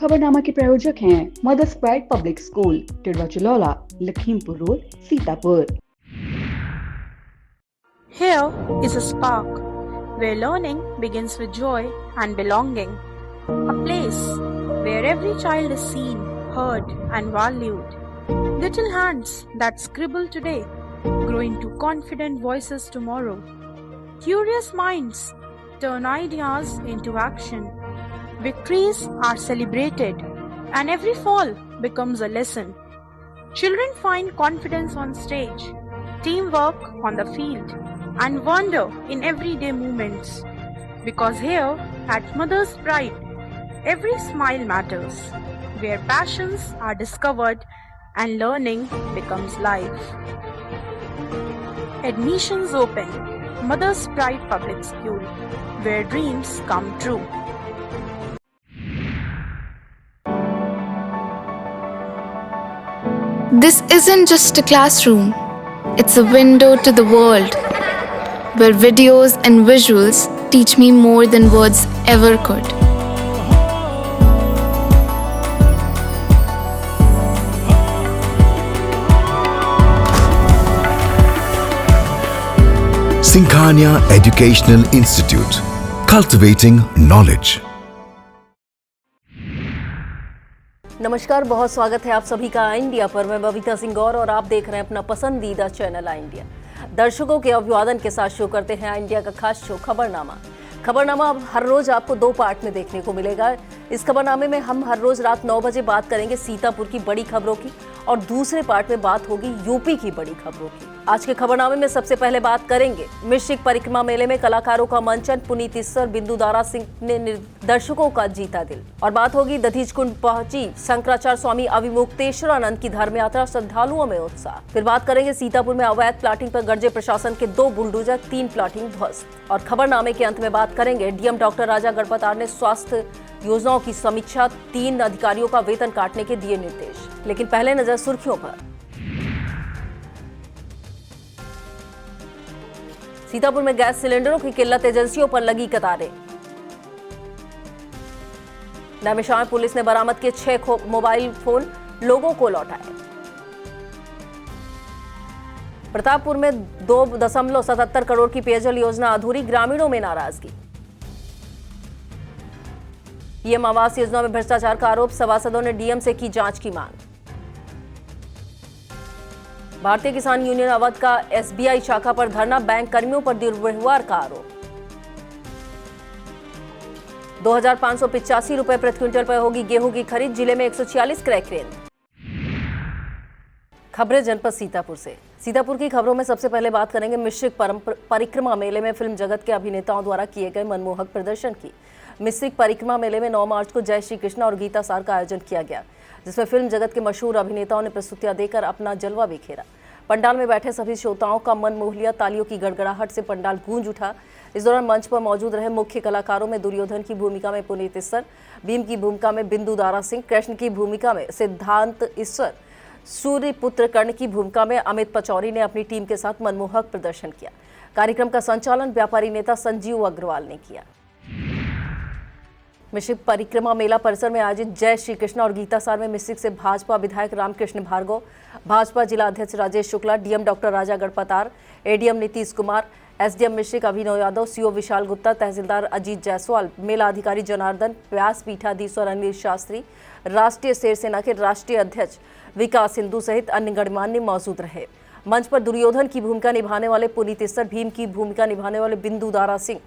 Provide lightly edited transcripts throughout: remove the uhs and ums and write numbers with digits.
खबरनामा के प्रायोजक हैं Mother's Pride Public School, Tidwa Chilaula, Lakhimpur Road, Sitapur. Here is a spark where learning begins with joy and belonging. A place where every child is seen, heard, and valued. Little hands that scribble today grow into confident voices tomorrow. Curious minds turn ideas into action. Victories are celebrated, and every fall becomes a lesson. Children find confidence on stage, teamwork on the field, and wonder in everyday moments. Because here at Mother's Pride, every smile matters, where passions are discovered and learning becomes life. Admissions open. Mother's Pride Public School, where dreams come true. This isn't just a classroom, it's a window to the world, where videos and visuals teach me more than words ever could. Sinkhania Educational Institute, cultivating knowledge. नमस्कार, बहुत स्वागत है आप सभी का आई India पर। मैं बबीता सिंह गौर और आप देख रहे हैं अपना पसंदीदा चैनल आई इंडिया। दर्शकों के अभिवादन के साथ शो करते हैं आई इंडिया का खास शो खबरनामा। खबरनामा अब हर रोज आपको 2 पार्ट में देखने को मिलेगा। इस खबरनामे में हम हर रोज रात 9 बजे बात करेंगे सीतापुर की बड़ी खबरों की और दूसरे पार्ट में बात होगी यूपी की बड़ी खबरों की। आज के खबरनामे में सबसे पहले बात करेंगे मिश्रिक परिक्रमा मेले में कलाकारों का मंचन, पुनीत इस्सर, बिंदु दारा सिंह ने दर्शकों का जीता दिल। और बात होगी दधीच कुंड पहुंची शंकराचार्य स्वामी अविमुक्तेश्वरानंद की धर्म यात्रा, श्रद्धालुओं में उत्साह। फिर बात करेंगे सीतापुर में अवैध प्लाटिंग पर गरजे प्रशासन के 2 बुलडोजर, 3 प्लाटिंग ध्वस्त। और खबरनामे के अंत में बात करेंगे डीएम डॉक्टर राजा गढ़पतार ने स्वास्थ्य योजनाओं की समीक्षा, 3 अधिकारियों का वेतन काटने के दिए निर्देश। लेकिन पहले नजर सुर्खियों पर। सीतापुर में गैस सिलेंडरों की किल्लत, एजेंसियों पर लगी कतारें। नैमिषारण्य में पुलिस ने बरामद किए 6 मोबाइल फोन, लोगों को लौटाए। प्रतापपुर में 2.77 करोड़ की पेयजल योजना अधूरी, ग्रामीणों में नाराजगी। पीएम आवास योजना में भ्रष्टाचार का आरोप, सभासदों ने डीएम से की जांच की मांग। भारतीय किसान यूनियन अवध का एसबीआई शाखा पर धरना, बैंक कर्मियों पर दुर्व्यवहार का आरोप। 2,585 रुपए प्रति क्विंटल पर होगी गेहूं की खरीद, जिले में 146 क्रय केंद्र। खबरें जनपद सीतापुर से। सीतापुर की खबरों में सबसे पहले बात करेंगे मिश्रिक परिक्रमा मेले में फिल्म जगत के अभिनेताओं द्वारा किए गए मनमोहक प्रदर्शन की। मिश्रिक परिक्रमा मेले में 9 मार्च को जय श्री कृष्ण और गीता सार का आयोजन किया गया, जिसमें फिल्म जगत के मशहूर अभिनेताओं ने प्रस्तुतियां देकर अपना जलवा बिखेरा। पंडाल में बैठे सभी श्रोताओं का मन मोह लिया, तालियों की गड़गड़ाहट से पंडाल गूंज उठा। इस दौरान मंच पर मौजूद रहे मुख्य कलाकारों में दुर्योधन की भूमिका में पुनीत इस्सर, भीम की भूमिका में बिंदु दारा सिंह, कृष्ण की भूमिका में सिद्धांत इस्सर, सूर्यपुत्र कर्ण की भूमिका में अमित पचौरी ने अपनी टीम के साथ मनमोहक प्रदर्शन किया। कार्यक्रम का संचालन व्यापारी नेता संजीव अग्रवाल ने किया। मिश्रिक परिक्रमा मेला परिसर में आयोजित जय श्री कृष्ण और गीता सार में मिश्रिक से भाजपा विधायक रामकृष्ण भार्गव, भाजपा जिला अध्यक्ष राजेश शुक्ला, डीएम डॉक्टर राजा गढ़पतार, एडीएम नीतीश कुमार, एसडीएम मिश्रिक अभिनव यादव, सीओ विशाल गुप्ता, तहसीलदार अजीत जायसवाल, मेला अधिकारी जनार्दन व्यास, पीठाधीश्वर अनिल शास्त्री, राष्ट्रीय शेर सेना के राष्ट्रीय अध्यक्ष विकास हिंदू सहित अन्य गणमान्य मौजूद रहे। मंच पर दुर्योधन की भूमिका निभाने वाले पुनीत इस्सर, भीम की भूमिका निभाने वाले बिंदु दारा सिंह,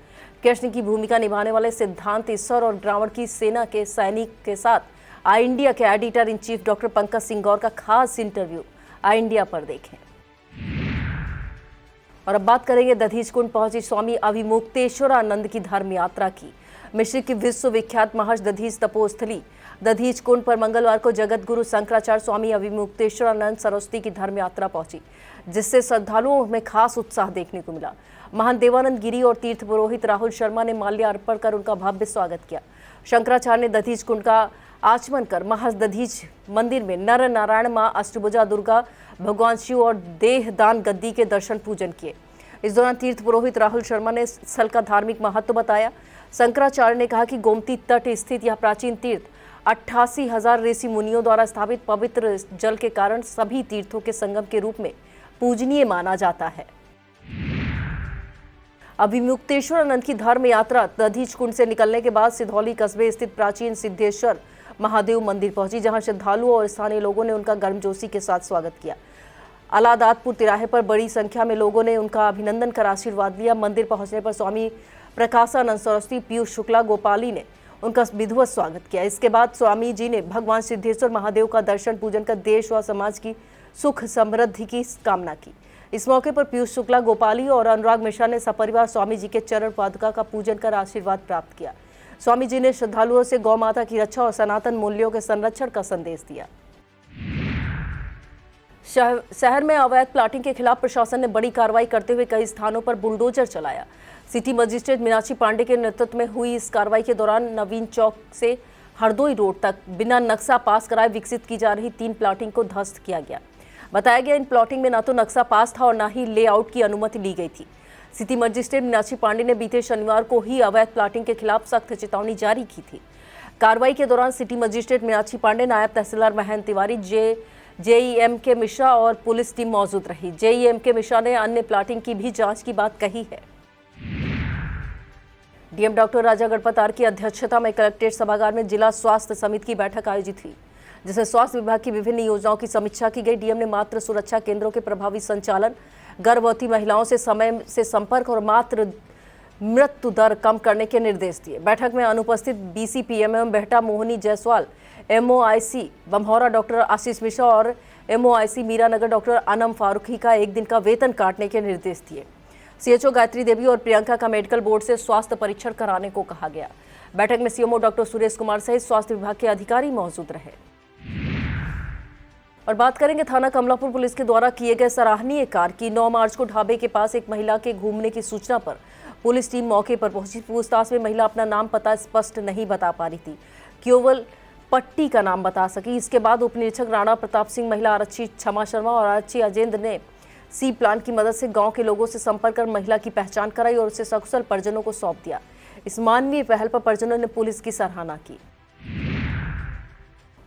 कृष्ण की भूमिका निभाने वाले सिद्धांत इस्सर और रावण की सेना के सैनिक के साथ आई इंडिया के editor in chief doctor Pankaj Singh Gaur का खास इंटरव्यू आई इंडिया पर देखें। और अब बात करेंगे दधीच कुंड पहुंची स्वामी अविमुक्तेश्वरानंद की धर्म यात्रा की। मिश्रिक की विश्व विख्यात महर्षि दधीच तपोस्थली दधीच कुंड पर मंगलवार को जगत गुरु शंकराचार्य स्वामी अविमुक्तेश्वरानंद सरस्वती की धर्म यात्रा पहुंची, जिससे श्रद्धालुओं में खास उत्साह देखने को मिला। महान देवानंद गिरी और तीर्थ पुरोहित राहुल शर्मा ने माल्यार्पण कर उनका भव्य स्वागत किया। शंकराचार्य ने दधीच कुंड का आचमन कर महर्षि दधीच मंदिर में नर नारायण, मां अष्टभुजा दुर्गा, भगवान शिव और देह दान गद्दी के दर्शन पूजन किए। इस दौरान तीर्थ पुरोहित राहुल शर्मा ने स्थल का धार्मिक महत्व बताया। शंकराचार्य ने कहा कि गोमती तट स्थित यह प्राचीन तीर्थ 88,000 ऋषि मुनियों द्वारा स्थापित पवित्र जल के कारण सभी तीर्थों के संगम के रूप में पूजनीय माना जाता है। अभिमुक्तेश्वर की धर्म यात्रा दधीच कुंड से निकलने के बाद सिधौली कस्बे स्थित प्राचीन सिद्धेश्वर महादेव मंदिर पहुंची, जहां श्रद्धालुओं और स्थानीय लोगों ने उनका गर्मजोशी के साथ स्वागत किया। अलादातपुर तिराहे पर बड़ी संख्या में लोगों ने उनका अभिनंदन कर आशीर्वाद लिया। मंदिर पहुंचने पर स्वामी प्रकाशानंद सरस्वती, पीयूष शुक्ला गोपाली ने उनका विधिवत स्वागत किया। इसके बाद स्वामी जी ने भगवान सिद्धेश्वर महादेव का दर्शन पूजन कर देश व समाज की सुख समृद्धि की कामना की। इस मौके पर पीयूष शुक्ला गोपाली और अनुराग मिश्रा ने सपरिवार स्वामी जी के चरण पादुका का पूजन कर आशीर्वाद प्राप्त किया। स्वामी जी ने श्रद्धालुओं से गौ माता की रक्षा और सनातन मूल्यों के संरक्षण का संदेश दिया। शहर में अवैध प्लाटिंग के खिलाफ प्रशासन ने बड़ी कार्रवाई करते हुए कई स्थानों पर बुलडोजर चलाया। सिटी मजिस्ट्रेट मीनाक्षी पांडे के नेतृत्व में हुई इस कार्रवाई के दौरान नवीन चौक से हरदोई रोड तक बिना नक्शा पास कराए विकसित की जा रही 3 प्लाटिंग को ध्वस्त किया गया। बताया गया इन प्लॉटिंग में न तो नक्शा पास था और न ही लेआउट की अनुमति ली गई थी। सिटी मजिस्ट्रेट मीनाक्षी पांडे ने बीते शनिवार को ही अवैध प्लाटिंग के खिलाफ सख्त चेतावनी जारी की थी। कार्रवाई के दौरान सिटी मजिस्ट्रेट मीनाक्षी पांडे, नायब तहसीलदार महेंद्र तिवारी, जेईएम के मिश्रा और पुलिस टीम मौजूद रही। जेईएम के मिश्रा ने अन्य प्लाटिंग की भी जांच की बात कही है। DM doctor Raja Ganpat R की अध्यक्षता में कलेक्ट्रेट सभागार में जिला स्वास्थ्य समिति की बैठक आयोजित हुई, जिसमें स्वास्थ्य विभाग की विभिन्न योजनाओं की समीक्षा की गई। डीएम ने मातृ सुरक्षा केंद्रों के प्रभावी संचालन, गर्भवती महिलाओं से समय से संपर्क और मातृ मृत्यु दर कम करने के निर्देश दिए। बैठक में अनुपस्थित बीसीपीएम एवं बेहटा मोहनी जायसवाल, एमओआईसी बम्हौरा डॉक्टर आशीष मिश्रा और एमओआईसी मीरानगर डॉक्टर अनम फारूकी का 1 दिन का वेतन काटने के निर्देश दिए। सीएचओ गायत्री देवी और प्रियंका का मेडिकल बोर्ड से स्वास्थ्य परीक्षण कराने को कहा गया। बैठक में सीएमओ डॉक्टर सुरेश कुमार सहित स्वास्थ्य विभाग के अधिकारी मौजूद रहे। और बात करेंगे थाना कमलापुर पुलिस के द्वारा किए गए सराहनीय कार्य की। 9 मार्च को ढाबे के पास एक महिला के घूमने की सूचना पर पुलिस टीम मौके पर पहुंची। पूछताछ में महिला अपना नाम पता स्पष्ट नहीं बता पा रही थी, केवल पट्टी का नाम बता सकी। इसके बाद उप निरीक्षक राणा प्रताप सिंह, महिला आरक्षी क्षमा शर्मा और आरक्षी अजेंद्र ने सी प्लान की मदद से गांव के लोगों से संपर्क कर महिला की पहचान कराई और उसे सकुशल परिजनों को सौंप दिया। इस मानवीय पहल पर परिजनों ने पुलिस की सराहना की।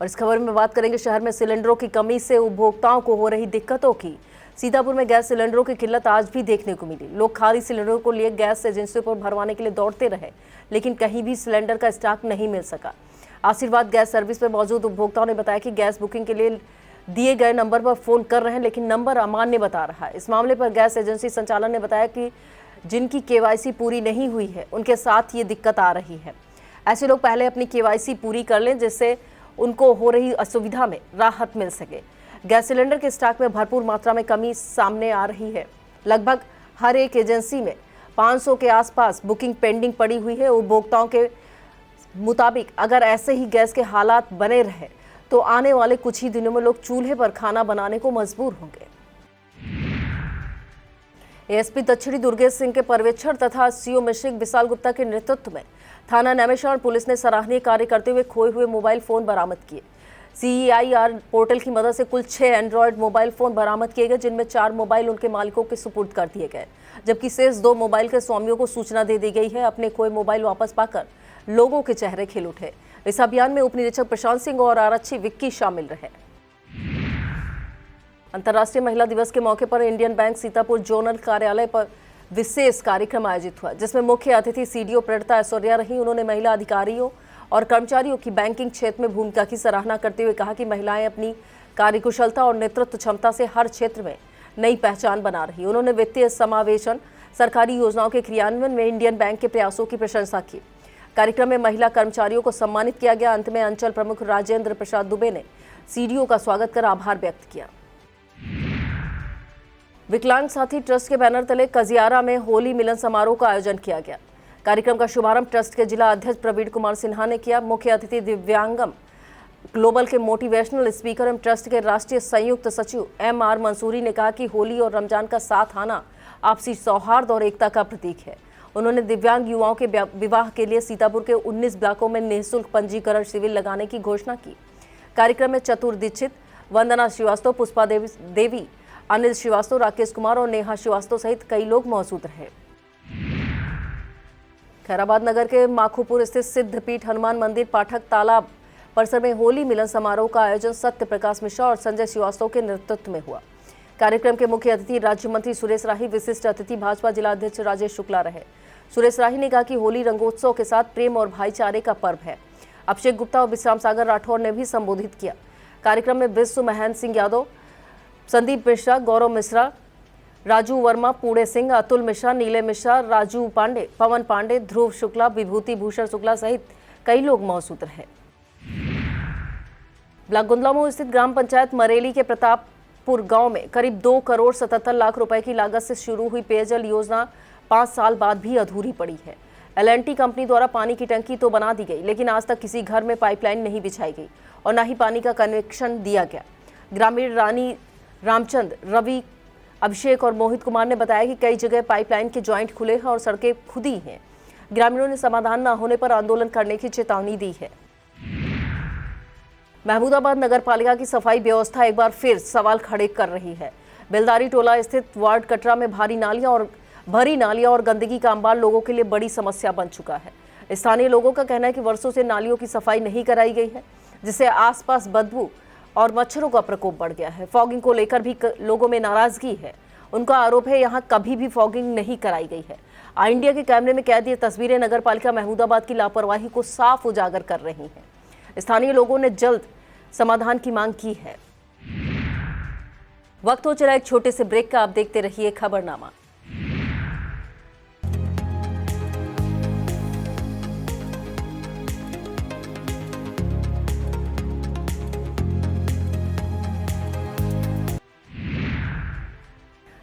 और इस खबर में बात करेंगे शहर में सिलेंडरों की कमी से उपभोक्ताओं को हो रही दिक्कतों की। सीतापुर में गैस सिलेंडरों की किल्लत आज भी देखने को मिली। लोग खाली सिलेंडरों को लिए गैस एजेंसियों पर भरवाने के लिए दौड़ते रहे, लेकिन कहीं भी सिलेंडर का स्टॉक नहीं मिल सका। आशीर्वाद गैस सर्विस पर मौजूद उपभोक्ताओं ने बताया कि गैस बुकिंग के लिए दिए गए नंबर पर फोन कर रहे हैं, लेकिन नंबर अमान्य बता रहा है। इस मामले पर गैस एजेंसी संचालक ने बताया कि जिनकी केवाईसी पूरी नहीं हुई है उनके साथ ये दिक्कत आ रही है। ऐसे लोग पहले अपनी केवाईसी पूरी कर लें, जिससे उनको हो रही असुविधा में राहत मिल सके। गैस सिलेंडर के स्टॉक में भरपूर मात्रा में कमी सामने आ रही है। लगभग हर एक एजेंसी में 500 के आसपास बुकिंग पेंडिंग पड़ी हुई है। उपभोक्ताओं के मुताबिक अगर ऐसे ही गैस के हालात बने रहे तो आने वाले कुछ ही दिनों में लोग चूल्हे पर खाना बनाने को मजबूर होंगे। एएसपी दक्षिणी दुर्गेश सिंह के पर्यवेक्षण तथा सीओ मिश्रिक विशाल गुप्ता के नेतृत्व में थाना नैमिषारण्य पुलिस ने सराहनीय कार्य करते हुए खोए हुए मोबाइल फोन बरामद किए। CEIR पोर्टल की मदद से कुल 6 एंड्रॉयड मोबाइल फोन बरामद किए गए, जिनमें 4 मोबाइल उनके मालिकों के सुपुर्द कर दिए गए, जबकि शेष 2 मोबाइल के स्वामियों को सूचना दे दी गई है। अपने खोए मोबाइल वापस पाकर लोगों के चेहरे खिल उठे। इस अभियान में उप निरीक्षक प्रशांत सिंह और आरक्षी विक्की शामिल रहे। अंतर्राष्ट्रीय महिला दिवस के मौके पर इंडियन बैंक सीतापुर जोनल कार्यालय पर विशेष कार्यक्रम आयोजित हुआ, जिसमें मुख्य अतिथि सीडीओ प्रणता ऐश्वर्या रही। उन्होंने महिला अधिकारियों और कर्मचारियों की बैंकिंग क्षेत्र में भूमिका की सराहना करते हुए कहा कि महिलाएं अपनी कार्यकुशलता और नेतृत्व क्षमता से हर क्षेत्र में नई पहचान बना रही। उन्होंने वित्तीय समावेशन, सरकारी योजनाओं के क्रियान्वयन में इंडियन बैंक के प्रयासों की प्रशंसा की। कार्यक्रम में महिला कर्मचारियों को सम्मानित किया गया। अंत में अंचल प्रमुख राजेंद्र प्रसाद दुबे ने सीडीओ का स्वागत कर आभार व्यक्त किया। विकलांग साथी ट्रस्ट के बैनर तले कजियारा में होली मिलन समारोह का आयोजन किया गया। कार्यक्रम का शुभारंभ ट्रस्ट के जिला अध्यक्ष प्रवीण कुमार सिन्हा ने किया। मुख्य अतिथि दिव्यांगम ग्लोबल के मोटिवेशनल स्पीकर एवं ट्रस्ट के राष्ट्रीय संयुक्त सचिव MR मंसूरी ने कहा कि होली और रमजान का साथ आना आपसी सौहार्द और एकता का प्रतीक है। उन्होंने दिव्यांग युवाओं के विवाह के लिए सीतापुर के 19 ब्लॉकों में निःशुल्क पंजीकरण शिविर लगाने की घोषणा की। कार्यक्रम में चतुर दीक्षित, वंदना श्रीवास्तव, पुष्पा देवी, अनिल श्रीवास्तव, राकेश कुमार और नेहा श्रीवास्तव सहित कई लोग मौजूद रहे। खैराबाद नगर के माखोपुर स्थित सिद्धपीठ हनुमान मंदिर पाठक तालाब परिसर में होली मिलन समारोह का आयोजन सत्य प्रकाश मिश्रा और संजय श्रीवास्तव के नेतृत्व में हुआ। कार्यक्रम के मुख्य अतिथि राज्य मंत्री सुरेश राही, विशिष्ट अतिथि भाजपा जिला अध्यक्ष राजेश शुक्ला रहे। सुरेश राही ने कहा कि होली रंगोत्सव के साथ प्रेम और भाईचारे का पर्व है। अभिषेक गुप्ता और विश्राम सागर राठौर ने भी संबोधित किया। कार्यक्रम में विश्व महेंद्र सिंह यादव, संदीप मिश्रा, गौरव मिश्रा, राजू वर्मा, पूणे सिंह, अतुल मिश्रा, नीले मिश्रा, राजू पांडे, पवन पांडे, ध्रुव शुक्ला, विभूति भूषण शुक्ला सहित कई लोग मौजूद रहे। ब्लॉक गुंदलामऊ स्थित ग्राम पंचायत मरेली के प्रतापपुर गांव में करीब 2 करोड़ 77 लाख रुपए की लागत से शुरू हुई पेयजल योजना 5 साल बाद भी अधूरी पड़ी है। L&T कंपनी द्वारा पानी की टंकी तो बना दी गई, लेकिन आज तक किसी घर में पाइपलाइन नहीं बिछाई गई और न ही पानी का कनेक्शन दिया गया। ग्रामीण रानी रामचंद, रवि, अभिषेक और मोहित कुमार ने बताया कि कई जगह पाइपलाइन के जॉइंट खुले हैं और सड़कें खुदी हैं। ग्रामीणों ने समाधान न होने पर आंदोलन करने की चेतावनी दी है। महमूदाबाद नगर पालिका की सफाई व्यवस्था एक बार फिर सवाल खड़े कर रही है। बेलदारी टोला स्थित वार्ड कटरा में भरी नालियां और गंदगी का अंबार लोगों के लिए बड़ी समस्या बन चुका है। स्थानीय लोगों का कहना है कि वर्षों से नालियों की सफाई नहीं कराई गई है, जिससे आसपास बदबू और मच्छरों का प्रकोप बढ़ गया है। फॉगिंग को लेकर भी लोगों में नाराजगी है। उनका आरोप है यहाँ कभी भी फॉगिंग नहीं कराई गई है। आई इंडिया के कैमरे में कैद ये तस्वीरें नगर पालिका महमूदाबाद की लापरवाही को साफ उजागर कर रही हैं। स्थानीय लोगों ने जल्द समाधान की मांग की है। वक्त हो चला एक छोटे से ब्रेक का। आप देखते रहिए खबरनामा।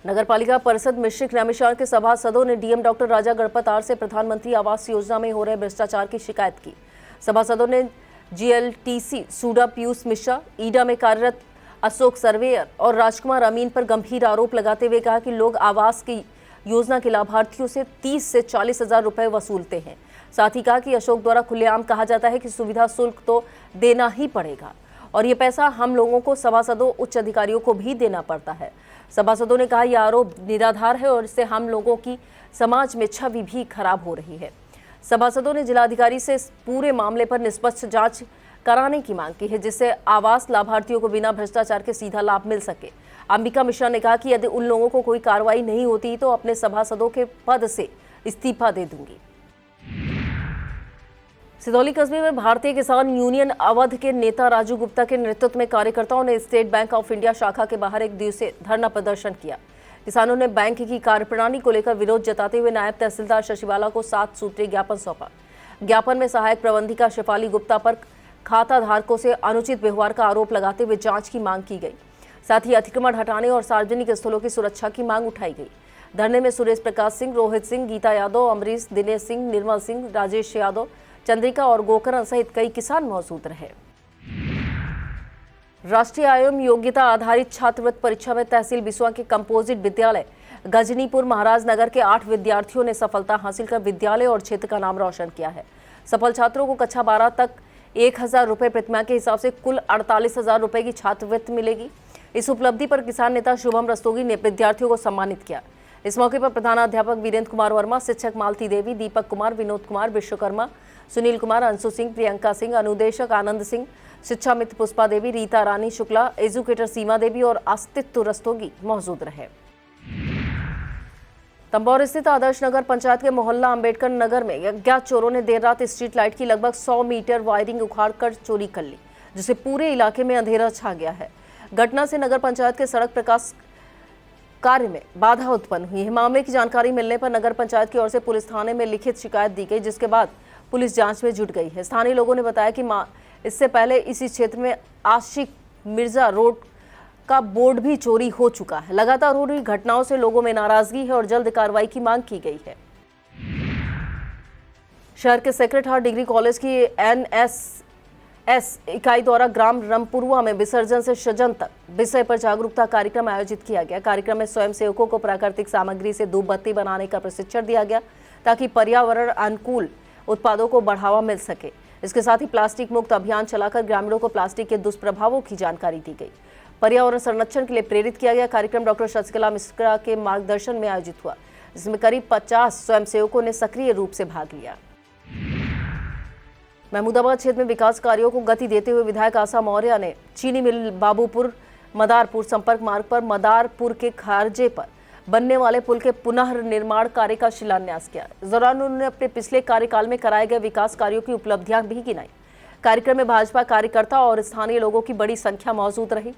नगरपालिका परिषद मिश्रिक नैमिषारण्य के सभासदों ने DM doctor Raja Ganpat R से प्रधानमंत्री आवास योजना में हो रहे भ्रष्टाचार की शिकायत की। सभासदों ने जीएलटीसी सूडा पीयूष मिश्रा, ईडा में कार्यरत अशोक सर्वेयर और राजकुमार अमीन पर गंभीर आरोप लगाते हुए कहा कि लोग आवास की योजना के लाभार्थियों से 30 से 40 हजार रुपए वसूलते हैं। साथ ही कहा कि अशोक द्वारा खुलेआम कहा जाता है कि सुविधा शुल्क तो देना ही पड़ेगा और ये पैसा हम लोगों को, सभासदों, उच्च अधिकारियों को भी देना पड़ता है। सभासदों ने कहा यह आरोप निराधार है और इससे हम लोगों की समाज में छवि भी खराब हो रही है। सभासदों ने जिलाधिकारी से इस पूरे मामले पर निष्पक्ष जांच कराने की मांग की है, जिससे आवास लाभार्थियों को बिना भ्रष्टाचार के सीधा लाभ मिल सके। अंबिका मिश्रा ने कहा कि यदि उन लोगों को कोई कार्रवाई नहीं होती तो अपने सभासदों के पद से इस्तीफा दे दूंगी। सिदौली कस्बे में भारतीय किसान यूनियन अवध के नेता राजू गुप्ता के नेतृत्व में कार्यकर्ताओं ने स्टेट बैंक ऑफ इंडिया शाखा के बाहर एक दिवसीय धरना प्रदर्शन किया। किसानों ने बैंक की कार्यप्रणाली को लेकर विरोध जताते हुए नायब तहसीलदार शशिबाला को 7 सूत्रीय ज्ञापन सौंपा। ज्ञापन में सहायक प्रबंधिका शेफाली गुप्ता पर खाता धारकों से अनुचित व्यवहार का आरोप लगाते हुए जांच की मांग की गई। साथ ही अतिक्रमण हटाने और सार्वजनिक स्थलों की सुरक्षा की मांग उठाई गई। धरने में सुरेश प्रकाश सिंह, रोहित सिंह, गीता यादव, अमरीश, दिनेश सिंह, निर्मल सिंह, राजेश यादव, चंद्रिका और गोकरण सहित कई किसान मौजूद रहे। राष्ट्रीय आयोग योग्यता आधारित छात्रवृत्ति परीक्षा में तहसील बिसवा के कंपोजिट विद्यालय गजनीपुर महाराजनगर के 8 विद्यार्थियों ने सफलता हासिल कर विद्यालय और क्षेत्र का नाम रोशन किया है। सफल छात्रों को कक्षा 12 तक 1000 रुपये प्रतिमाह के हिसाब से कुल 48,000 रुपये की छात्रवृत्ति मिलेगी। इस उपलब्धि पर किसान नेता शुभम रस्तोगी ने विद्यार्थियों को सम्मानित किया। इस मौके पर प्रधानाध्यापक वीरेंद्र कुमार वर्मा, शिक्षक मालती देवी, दीपक कुमार, विनोद कुमार, विश्वकर्मा, सुनील कुमार, अंशु सिंह, प्रियंका सिंह, अनुदेशक आनंद सिंह, शिक्षा मित्र पुष्पा देवी, रीता रानी शुक्ला, एजुकेटर सीमा देवी और अस्तित्व रस्तोगी मौजूद रहे। तंबौर स्थित आदर्श नगर पंचायत के मोहल्ला अंबेडकर नगर में अज्ञात चोरों ने देर रात स्ट्रीट लाइट की लगभग 100 मीटर वायरिंग उखाड़कर चोरी कर ली, जिससे पूरे इलाके में अंधेरा छा गया है। घटना से नगर पंचायत के सड़क प्रकाश कार्य में बाधा उत्पन्न हुई है। मामले की जानकारी मिलने पर नगर पंचायत की ओर से पुलिस थाने में लिखित शिकायत दी गई, जिसके बाद पुलिस जांच में जुट गई है। स्थानीय लोगों ने बताया कि इससे पहले इसी क्षेत्र में आशिक मिर्जा रोड का बोर्ड भी चोरी हो चुका है। लगातार हो रही घटनाओं से लोगों में नाराजगी है और जल्द कार्रवाई की मांग की गई है। शहर के सेक्रेट हार्ट डिग्री कॉलेज की एनएसएस इकाई द्वारा ग्राम रमपुरुआ में विसर्जन से सृजन तक विषय पर जागरूकता कार्यक्रम आयोजित किया गया। कार्यक्रम में स्वयंसेवकों को प्राकृतिक सामग्री से धूप बत्ती बनाने का प्रशिक्षण दिया गया, ताकि पर्यावरण अनुकूल उत्पादों को बढ़ावा मिल सके। इसके साथ ही प्लास्टिक मुक्त अभियान चलाकर ग्रामीणों को प्लास्टिक के दुष्प्रभावों की जानकारी दी गई। पर्यावरण संरक्षण के लिए प्रेरित किया गया। कार्यक्रम डॉक्टर शशिकला मिश्रा के मार्गदर्शन में आयोजित हुआ, जिसमें करीब 50 स्वयंसेवकों ने सक्रिय रूप से भाग लिया। महमूदाबाद क्षेत्र में विकास कार्यों को गति देते हुए विधायक आशा मौर्य ने चीनी मिल बाबूपुर मदारपुर संपर्क मार्ग पर मदारपुर के खारजे पर बनने वाले पुल के पुनः निर्माण कार्य का शिलान्यास किया। इस दौरान उन्होंने अपने पिछले कार्यकाल में कराए गए विकास कार्यों की उपलब्धियां भी गिनाई। कार्यक्रम में भाजपा कार्यकर्ता और स्थानीय लोगों की बड़ी संख्या मौजूद रही।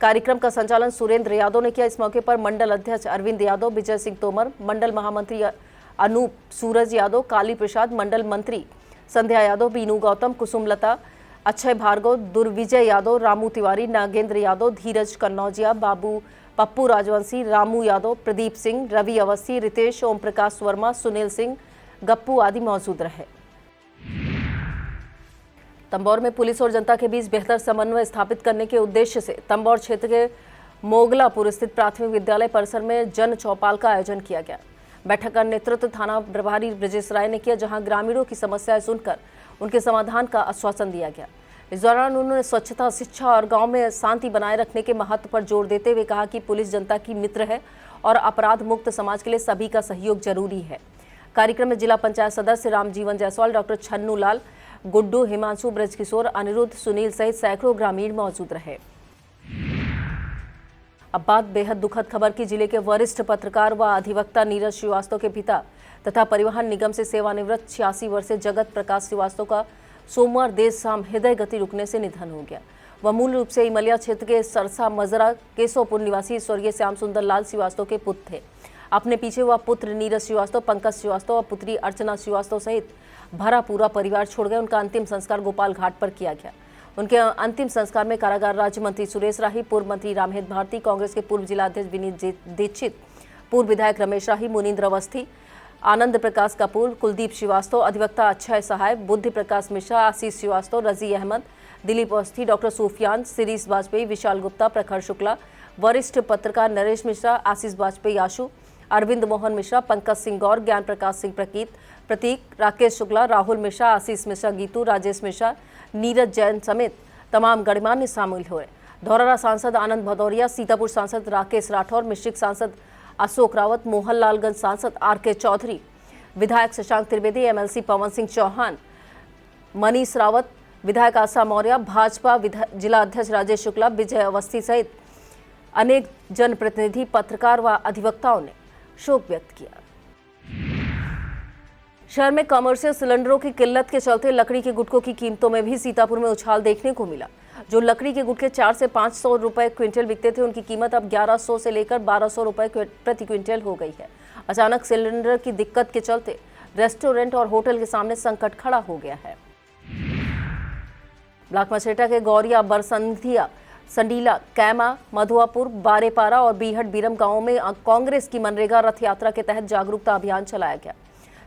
कार्यक्रम का संचालन सुरेंद्र यादव ने किया। इस मौके पर मंडल अध्यक्ष अरविंद यादव, विजय सिंह तोमर, मंडल महामंत्री अनूप सूरज यादव, काली प्रसाद, मंडल मंत्री संध्या यादव, बीनू गौतम, कुसुमलता, अक्षय भार्गव, दुर्विजय यादव, रामू तिवारी, नागेंद्र यादव, धीरज कन्नौजिया, बाबू पप्पू राजवंशी, रामू यादव, प्रदीप सिंह, रवि अवस्थी, रितेश, ओम प्रकाश वर्मा, सुनील सिंह, गप्पू आदि मौजूद रहे। तंबौर में पुलिस और जनता के बीच बेहतर समन्वय स्थापित करने के उद्देश्य से तंबौर क्षेत्र के मोगलापुर स्थित प्राथमिक विद्यालय परिसर में जन चौपाल का आयोजन किया गया। बैठक का नेतृत्व थाना प्रभारी ब्रजेश राय ने किया, जहां ग्रामीणों की समस्याएं सुनकर उनके समाधान का आश्वासन दिया गया। इस दौरान उन्होंने स्वच्छता, शिक्षा और गांव में शांति बनाए रखने के महत्व पर जोर देते हुए कहा कि पुलिस जनता की मित्र है और अपराध मुक्त समाज के लिए सभी का सहयोग जरूरी है। कार्यक्रम में जिला पंचायत सदस्य रामजीवन जायसवाल, डॉक्टर छन्नू लाल, गुड्डू, हिमांशु, ब्रजकिशोर, अनिरुद्ध, सुनील सहित सैकड़ों ग्रामीण मौजूद रहे। अब बात बेहद दुखद खबर की। जिले के वरिष्ठ पत्रकार व अधिवक्ता नीरज श्रीवास्तव के पिता तथा परिवहन निगम से सेवानिवृत्त 86 वर्षीय जगत प्रकाश श्रीवास्तव का सोमवार देर शाम हृदय गति रुकने से निधन हो गया। वह मूल रूप से इमलिया क्षेत्र के सरसा मजरा केशवपुर निवासी स्वर्गीय श्याम सुंदर लाल श्रीवास्तव के पुत्र थे। अपने पीछे वह पुत्र नीरज श्रीवास्तव, पंकज श्रीवास्तव और पुत्री अर्चना श्रीवास्तव सहित भरा पूरा परिवार छोड़ गए। उनका अंतिम संस्कार गोपाल घाट पर किया गया। उनके अंतिम संस्कार में कारागार राज्य मंत्री सुरेश राही, पूर्व मंत्री रामहेत भारती, कांग्रेस के पूर्व जिलाध्यक्ष विनीत दीक्षित, पूर्व विधायक रमेश राही, मुनींद्र अवस्थी, आनंद प्रकाश कपूर, कुलदीप श्रीवास्तव, अधिवक्ता अक्षय सहाय, बुद्धि प्रकाश मिश्रा, आशीष श्रीवास्तव, रजी अहमद, दिलीप अवस्थी, डॉक्टर सूफियान, शिरीष वाजपेयी, विशाल गुप्ता, प्रखर शुक्ला, वरिष्ठ पत्रकार नरेश मिश्रा, आशीष वाजपेयी आशु, अरविंद मोहन मिश्रा, पंकज सिंह गौर, ज्ञान प्रकाश सिंह प्रतीक, राकेश शुक्ला, राहुल मिश्रा, आशीष मिश्रा गीतू, राजेश मिश्रा, नीरज जैन समेत तमाम गणमान्य शामिल हुए। धौरहरा सांसद आनंद भदौरिया, सीतापुर सांसद राकेश राठौर, मिश्रिक सांसद अशोक रावत, मोहनलालगंज सांसद आर.के. चौधरी, विधायक शशांक त्रिवेदी, एमएलसी पवन सिंह चौहान, मनीष रावत, विधायक आशा मौर्य, भाजपा जिला अध्यक्ष राजेश शुक्ला, विजय अवस्थी सहित अनेक जनप्रतिनिधि, पत्रकार व अधिवक्ताओं ने शोक व्यक्त किया। शहर में कमर्शियल सिलेंडरों की किल्लत के चलते लकड़ी के गुटकों की कीमतों में भी सीतापुर में उछाल देखने को मिला। जो लकड़ी के गुटके 400 से 500 रुपए क्विंटल बिकते थे, उनकी कीमत अब 1100 से लेकर 1200 रुपए प्रति क्विंटल हो गई है। अचानक सिलेंडर की दिक्कत के चलते रेस्टोरेंट और होटल के सामने संकट खड़ा हो गया है। ब्लॉक मछेटा के गौरिया, बरसंधिया, संडीला, कैमा, मधुआपुर, बारेपारा और बीहट बीरम गांवों में कांग्रेस की मनरेगा रथ यात्रा के तहत जागरूकता अभियान चलाया गया।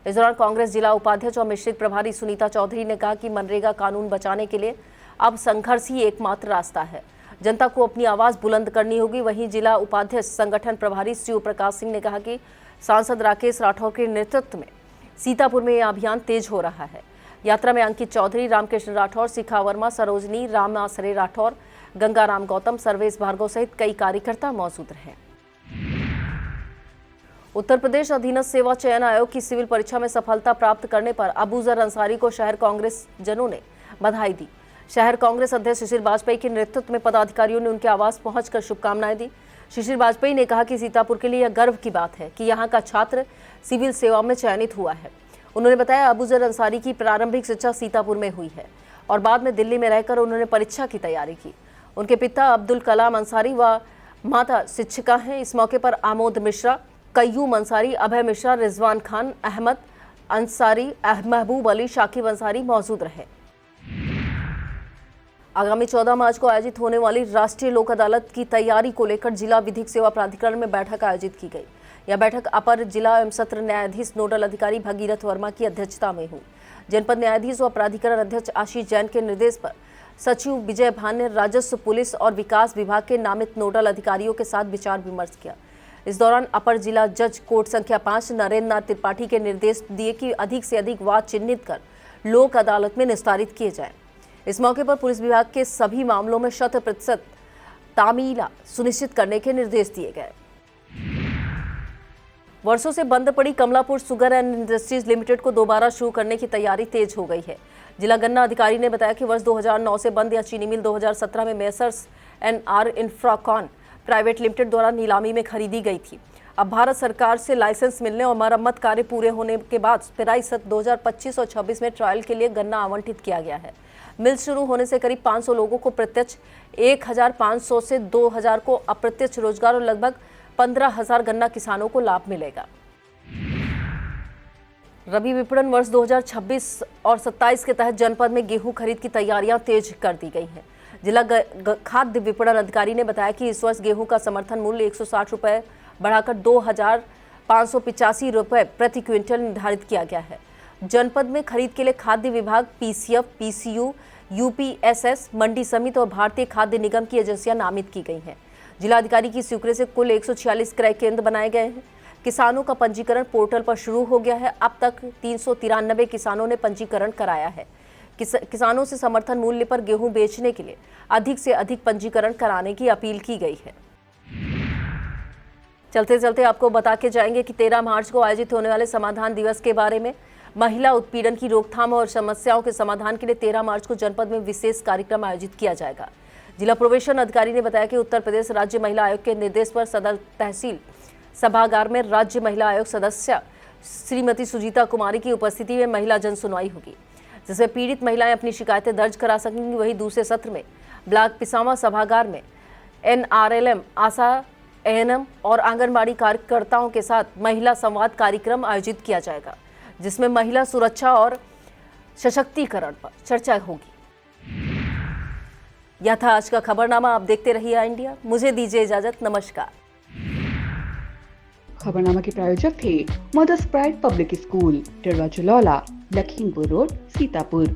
इस दौरान कांग्रेस जिला उपाध्यक्ष और मिश्रिक प्रभारी सुनीता चौधरी ने कहा कि मनरेगा कानून बचाने के लिए अब संघर्ष ही एकमात्र रास्ता है। जनता को अपनी आवाज बुलंद करनी होगी। वहीं जिला उपाध्यक्ष संगठन प्रभारी शिव प्रकाश सिंह ने कहा कि सांसद राकेश राठौर के नेतृत्व में सीतापुर में यह अभियान तेज हो रहा है। यात्रा में अंकित चौधरी, रामकृष्ण राठौर, शिखा वर्मा, सरोजनी, राम आसरे राठौर, गंगाराम गौतम, सर्वेश भार्गव सहित कई कार्यकर्ता मौजूद रहे। उत्तर प्रदेश अधीनस्थ सेवा चयन आयोग की सिविल परीक्षा में सफलता प्राप्त करने पर अबूजर अंसारी को शहर कांग्रेस जनों ने बधाई दी। शहर कांग्रेस अध्यक्ष शिशिर वाजपेयी के नेतृत्व में पदाधिकारियों ने उनके आवास पहुंचकर शुभकामनाएं दी। शिशिर वाजपेयी ने कहा कि सीतापुर के लिए यह गर्व की बात है कि यहां का छात्र सिविल सेवा में चयनित हुआ है। उन्होंने बताया अबूजर अंसारी की प्रारंभिक शिक्षा सीतापुर में हुई है और बाद में दिल्ली में रहकर उन्होंने परीक्षा की तैयारी की। उनके पिता अब्दुल कलाम अंसारी व माता शिक्षिका हैं। इस मौके पर आमोद मिश्रा, कय्यूम अंसारी, अभय मिश्रा, रिजवान खान, अहमद अंसारी, महबूब अली, शाकिब अंसारी मौजूद रहे। आगामी 14 मार्च को आयोजित होने वाली राष्ट्रीय लोक अदालत की तैयारी को लेकर जिला विधिक सेवा प्राधिकरण में बैठक आयोजित की गई। यह बैठक अपर जिला एवं सत्र न्यायाधीश नोडल अधिकारी भगीरथ वर्मा की अध्यक्षता में हुई। जनपद न्यायाधीश व प्राधिकरण अध्यक्ष आशीष जैन के निर्देश पर सचिव विजय भान ने राजस्व, पुलिस और विकास विभाग के नामित नोडल अधिकारियों के साथ विचार विमर्श किया। इस दौरान अपर जिला जज कोर्ट संख्या 5 नरेंद्र नाथ त्रिपाठी के निर्देश दिए कि अधिक से अधिक वाद चिन्हित कर लोक अदालत में निस्तारित किए जाएं। इस मौके पर पुलिस विभाग के सभी मामलों में 100% तामीला सुनिश्चित करने के निर्देश दिए गए। वर्षों से बंद पड़ी Kamalapur sugar and industries limited को दोबारा शुरू करने की तैयारी तेज हो गई है। जिला गन्ना अधिकारी ने बताया कि वर्ष 2009 से बंद या चीनी मिल 2017 में messrs NR Infracon private limited द्वारा नीलामी में खरीदी गई थी। अब भारत सरकार से लाइसेंस मिलने और मरम्मत कार्य पूरे होने के बाद पेराई सत्र 2025 और 26 में ट्रायल के लिए गन्ना आवंटित किया गया है। मिल शुरू होने से करीब 500 लोगों को प्रत्यक्ष, 1500 से 2000 को अप्रत्यक्ष रोजगार और लगभग 15,000 गन्ना किसानों को लाभ मिलेगा। रबी विपणन वर्ष 2026 और 27 के तहत जनपद में गेहूं खरीद की तैयारियां तेज कर दी गई हैं। जिला खाद्य विपणन अधिकारी ने बताया कि इस वर्ष गेहूं का समर्थन मूल्य 160 रुपये बढ़ाकर 2,585 रुपये प्रति क्विंटल निर्धारित किया गया है। जनपद में खरीद के लिए खाद्य विभाग, PCF, PCU, UPSS, मंडी समिति और भारतीय खाद्य निगम की एजेंसियां नामित की गई हैं। जिलाधिकारी की स्वीकृति से कुल 146 क्रय केंद्र बनाए गए हैं। किसानों का पंजीकरण पोर्टल पर शुरू हो गया है। अब तक 393 किसानों ने पंजीकरण कराया है। किसानों से समर्थन मूल्य पर गेहूं बेचने के लिए अधिक से अधिक पंजीकरण कराने की अपील की गई है। चलते चलते आपको बता के जाएंगे कि 13 मार्च को आयोजित होने वाले समाधान दिवस के बारे में। महिला उत्पीड़न की रोकथाम और समस्याओं के समाधान के लिए 13 मार्च को जनपद में विशेष कार्यक्रम आयोजित किया जाएगा। जिला प्रोबेशन अधिकारी ने बताया कि उत्तर प्रदेश राज्य महिला आयोग के निर्देश पर सदर तहसील सभागार में राज्य महिला आयोग सदस्य श्रीमती सुजीता कुमारी की उपस्थिति में महिला जन सुनवाई होगी, जिसमें पीड़ित महिलाएं अपनी शिकायतें दर्ज करा सकेंगी। वहीं दूसरे सत्र में ब्लॉक पिसावा सभागार में NRLM, आशा, ANM और आंगनबाड़ी कार्यकर्ताओं के साथ महिला संवाद कार्यक्रम आयोजित किया जाएगा, जिसमें महिला सुरक्षा और सशक्तिकरण पर चर्चा होगी। यह था आज का खबरनामा। आप देखते रहिए इंडिया। मुझे दीजिए इजाजत। नमस्कार। खबरनामा के प्रायोजक थे Mother's Pride Public School, Tidwa Chalaula, Lakhimpur Road, Sitapur.